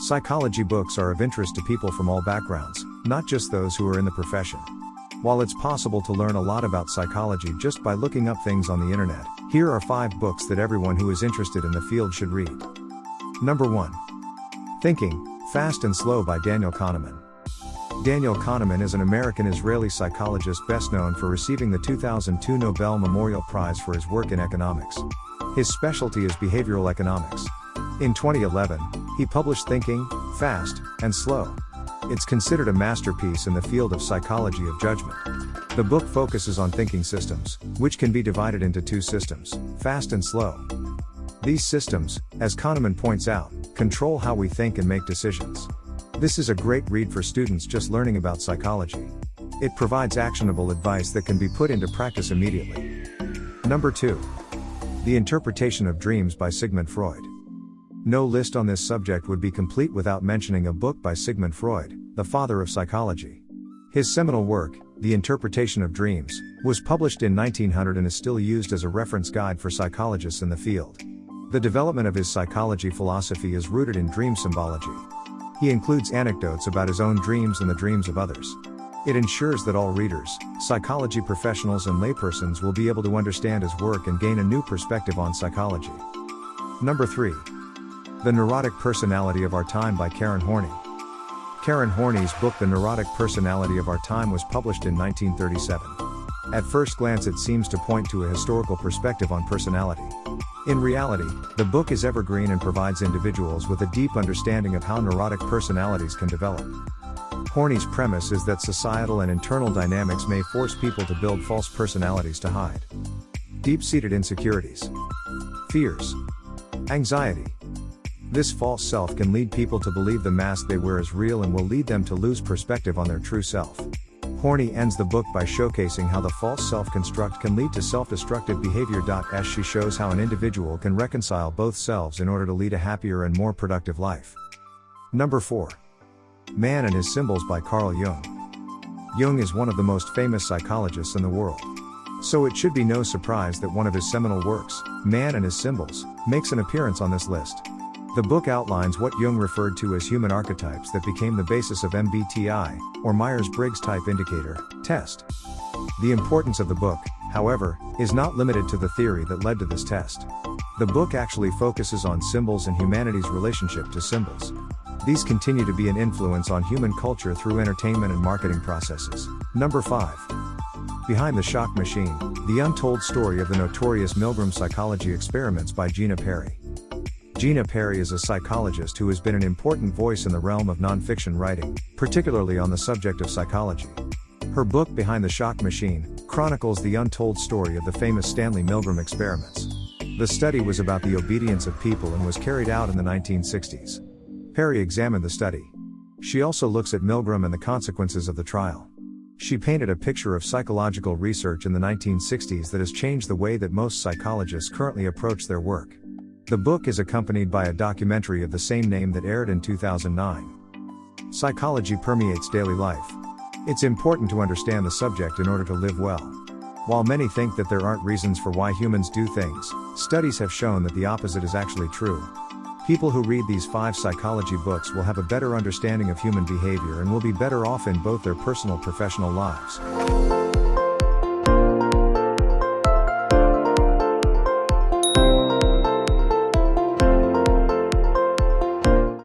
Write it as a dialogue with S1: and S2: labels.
S1: Psychology books are of interest to people from all backgrounds, not just those who are in the profession. While it's possible to learn a lot about psychology just by looking up things on the internet, here are 5 books that everyone who is interested in the field should read. Number 1. Thinking, Fast and Slow by Daniel Kahneman. Daniel Kahneman is an American-Israeli psychologist best known for receiving the 2002 Nobel Memorial Prize for his work in economics. His specialty is behavioral economics. In 2011, he published Thinking, Fast and Slow. It's considered a masterpiece in the field of psychology of judgment. The book focuses on thinking systems, which can be divided into 2 systems, fast and slow. These systems, as Kahneman points out, control how we think and make decisions. This is a great read for students just learning about psychology. It provides actionable advice that can be put into practice immediately. Number 2. The Interpretation of Dreams by Sigmund Freud. No list on this subject would be complete without mentioning a book by Sigmund Freud, the father of psychology. His seminal work, The Interpretation of Dreams, was published in 1900 and is still used as a reference guide for psychologists in the field. The development of his psychology philosophy is rooted in dream symbology. He includes anecdotes about his own dreams and the dreams of others. It ensures that all readers, psychology professionals and laypersons will be able to understand his work and gain a new perspective on psychology. Number 3. The Neurotic Personality of Our Time by Karen Horney. Karen Horney's book The Neurotic Personality of Our Time was published in 1937. At first glance it seems to point to a historical perspective on personality. In reality, the book is evergreen and provides individuals with a deep understanding of how neurotic personalities can develop. Horney's premise is that societal and internal dynamics may force people to build false personalities to hide deep-seated insecurities, fears, anxiety. This false self can lead people to believe the mask they wear is real and will lead them to lose perspective on their true self. Horney ends the book by showcasing how the false self-construct can lead to self-destructive behavior. As she shows how an individual can reconcile both selves in order to lead a happier and more productive life. Number 4. Man and His Symbols by Carl Jung. Jung is one of the most famous psychologists in the world. So it should be no surprise that one of his seminal works, Man and His Symbols, makes an appearance on this list. The book outlines what Jung referred to as human archetypes that became the basis of MBTI, or Myers-Briggs Type Indicator, test. The importance of the book, however, is not limited to the theory that led to this test. The book actually focuses on symbols and humanity's relationship to symbols. These continue to be an influence on human culture through entertainment and marketing processes. Number 5. Behind the Shock Machine, The Untold Story of the Notorious Milgram Psychology Experiments by Gina Perry. Gina Perry is a psychologist who has been an important voice in the realm of nonfiction writing, particularly on the subject of psychology. Her book Behind the Shock Machine chronicles the untold story of the famous Stanley Milgram experiments. The study was about the obedience of people and was carried out in the 1960s. Perry examined the study. She also looks at Milgram and the consequences of the trial. She painted a picture of psychological research in the 1960s that has changed the way that most psychologists currently approach their work. The book is accompanied by a documentary of the same name that aired in 2009. Psychology permeates daily life. It's important to understand the subject in order to live well. While many think that there aren't reasons for why humans do things, studies have shown that the opposite is actually true. People who read these 5 psychology books will have a better understanding of human behavior and will be better off in both their personal and professional lives.